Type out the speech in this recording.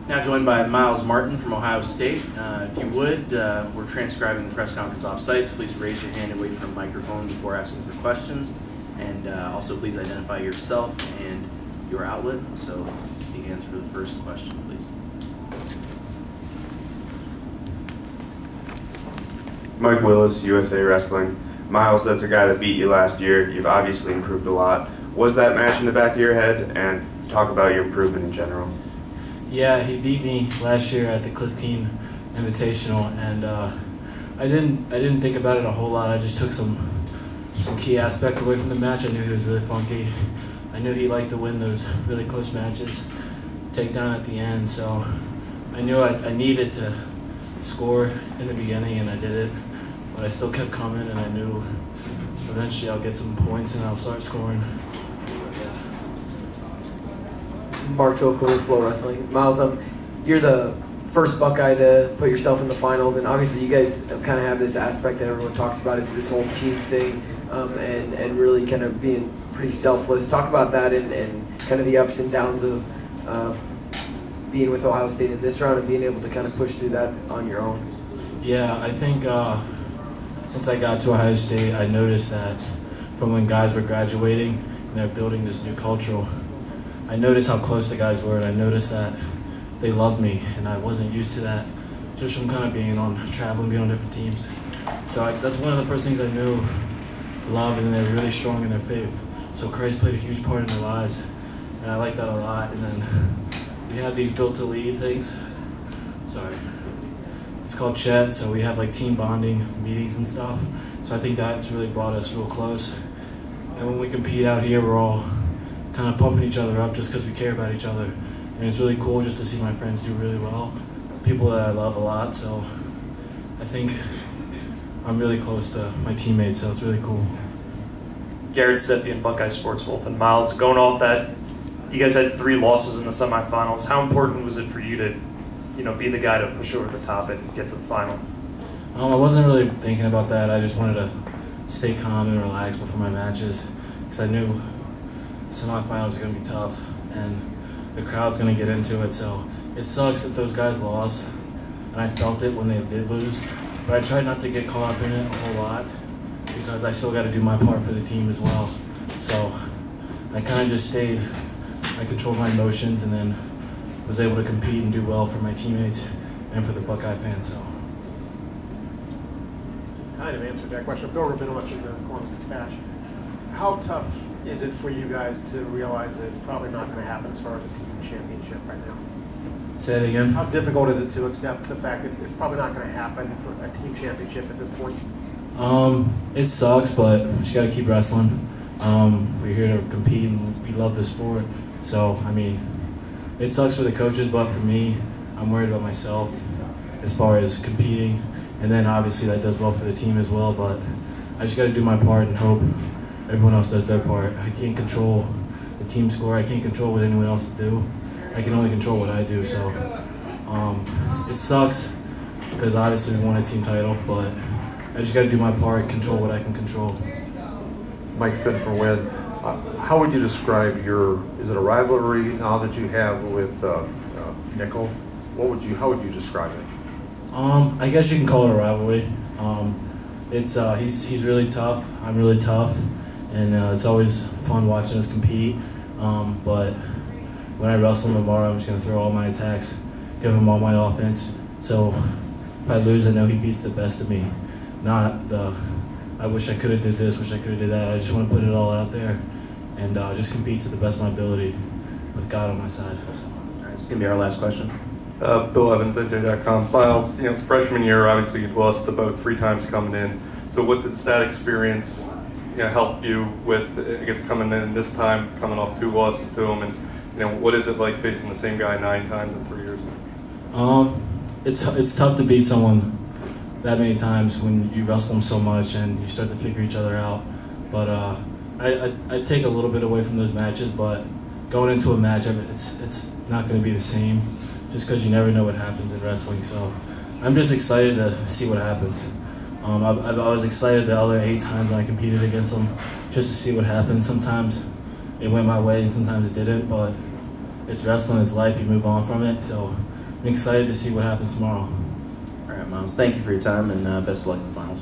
Now joined by Myles Martin from Ohio State. If you would, we're transcribing the press conference off-site, so please raise your hand and wait for a microphone before asking for questions. And also please identify yourself and your outlet. So see hands for the first question, please. Mike Willis, USA Wrestling. Myles, that's a guy that beat you last year. You've obviously improved a lot. Was that match in the back of your head? And talk about your improvement in general. Yeah, he beat me last year at the Cliff Keen Invitational, and I didn't think about it a whole lot. I just took some key aspects away from the match. I knew he was really funky. I knew he liked to win those really close matches, take down at the end. So I knew I needed to score in the beginning, and I did it. But I still kept coming, and I knew eventually I'll get some points and I'll start scoring. Mark Chilcoin, Flow Wrestling. Myles, you're the first Buckeye to put yourself in the finals, and obviously you guys kind of have this aspect that everyone talks about. It's this whole team thing, and really kind of being pretty selfless. Talk about that and kind of the ups and downs of being with Ohio State in this round and being able to kind of push through that on your own. Yeah, I think since I got to Ohio State, I noticed that from when guys were graduating and they're building this new culture, I noticed how close the guys were, and I noticed that they loved me, and I wasn't used to that just from kind of being traveling, being on different teams. So that's one of the first things I knew, love, and they're really strong in their faith. So Christ played a huge part in their lives, and I like that a lot. And then we have these built to lead things. Sorry. It's called Chet, so we have like team bonding meetings and stuff. So I think that's really brought us real close. And when we compete out here, we're all kind of pumping each other up just because we care about each other. And it's really cool just to see my friends do really well, people that I love a lot. So I think I'm really close to my teammates, so it's really cool. Garrett Stepien, Buckeye Sports Bulletin. Myles, going off that, you guys had 3 losses in the semifinals. How important was it for you to, be the guy to push over the top and get to the final? I wasn't really thinking about that. I just wanted to stay calm and relax before my matches because I knew semifinals are going to be tough and the crowd's going to get into it. So it sucks that those guys lost, and I felt it when they did lose. But I tried not to get caught up in it a whole lot because I still got to do my part for the team as well. So I kind of just stayed. I controlled my emotions and then was able to compete and do well for my teammates and for the Buckeye fans. So. Kind of answered that question. Bill Rabinowitz in the Columbus Dispatch. How tough is it for you guys to realize that it's probably not going to happen as far as a team championship right now? Say it again. How difficult is it to accept the fact that it's probably not going to happen for a team championship at this point? It sucks, but you got to keep wrestling. We're here to compete, and we love the sport. So, it sucks for the coaches, but for me, I'm worried about myself as far as competing. And then obviously that does well for the team as well, but I just got to do my part and hope everyone else does their part. I can't control the team score. I can't control what anyone else do. I can only control what I do. So it sucks because obviously we won a team title, but I just got to do my part, control what I can control. Mike Finn for Win. How would you describe is it a rivalry now that you have with Nickel? How would you describe it? I guess you can call it a rivalry. He's really tough. I'm really tough, and it's always fun watching us compete. But when I wrestle him tomorrow, I'm just gonna throw all my attacks, give him all my offense. So if I lose, I know he beats the best of me, not the I wish I could have did this, wish I could have did that. I just want to put it all out there and just compete to the best of my ability with God on my side. So. All right, this is gonna be our last question. Bill Evans, NJ.com. Myles, freshman year, obviously you'd lost the boat 3 times coming in. So what did that experience, help you with, I guess, coming in this time, coming off 2 losses to him, and what is it like facing the same guy 9 times in 3 years? It's tough to beat someone that many times when you wrestle them so much and you start to figure each other out. But I take a little bit away from those matches, but going into a match, it's not going to be the same just because you never know what happens in wrestling. So I'm just excited to see what happens. I was excited the other 8 times when I competed against them just to see what happens. Sometimes it went my way and sometimes it didn't, but it's wrestling, it's life, you move on from it. So I'm excited to see what happens tomorrow. All right, Myles, thank you for your time, and best of luck in the finals.